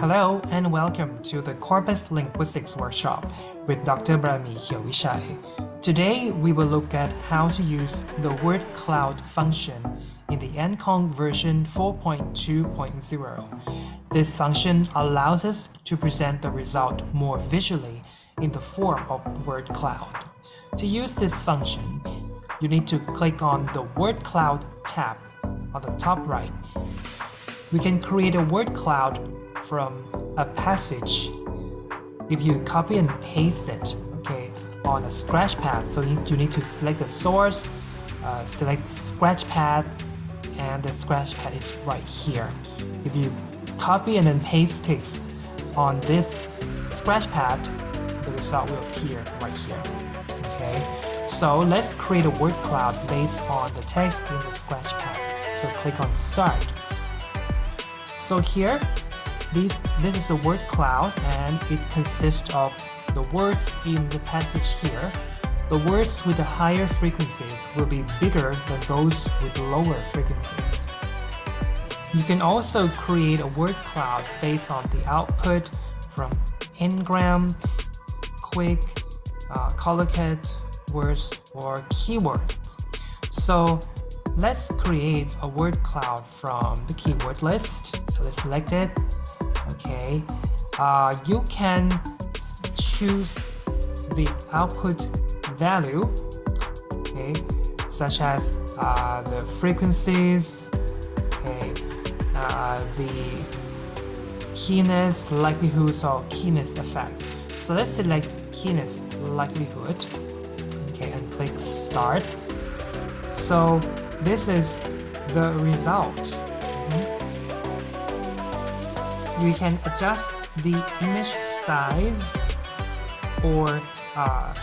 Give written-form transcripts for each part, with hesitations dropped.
Hello and welcome to the Corpus Linguistics workshop with Dr. Brahmi Hyowishai. Today we will look at how to use the word cloud function in the Antconc version 4.2.0. This function allows us to present the result more visually in the form of word cloud. To use this function, you need to click on the word cloud tab on the top right. We can create a word cloud from a passage if you copy and paste it, on a scratch pad. So you need to select the source, select scratch pad, and the scratch pad is right here. If you copy and then paste text on this scratch pad, the result will appear right here. So let's create a word cloud based on the text in the scratch pad. So click on Start. So here, this is a word cloud, and it consists of the words in the passage here. The words with the higher frequencies will be bigger than those with lower frequencies. You can also create a word cloud based on the output from n-gram, quick, collocate words, or keyword. So let's create a word cloud from the keyword list. So let's select it. You can choose the output value, such as the frequencies, the keenness, likelihoods, or keenness effect. So let's select keenness likelihood, and click Start. So this is the result. We can adjust the image size or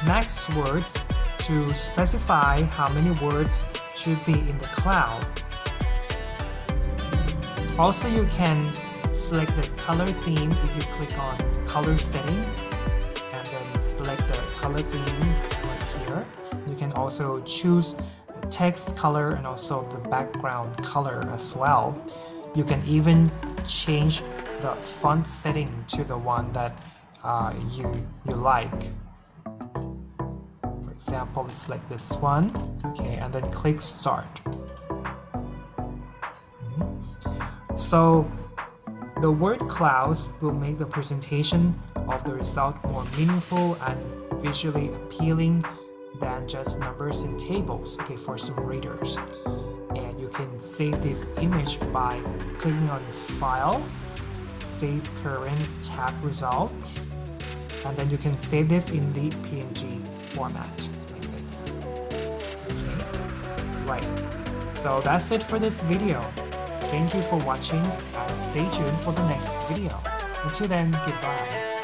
max words to specify how many words should be in the cloud. Also, you can select the color theme if you click on color setting and then select the color theme right here. You can also choose the text color and also the background color as well. You can even change the font setting to the one that you like. For example, let's select this one, and then click Start. So the word clouds will make the presentation of the result more meaningful and visually appealing than just numbers and tables, for some readers. And you can save this image by clicking on File, Save Current, Tab Result, and then you can save this in the PNG format like this. Right. So that's it for this video. Thank you for watching and stay tuned for the next video. Until then, goodbye.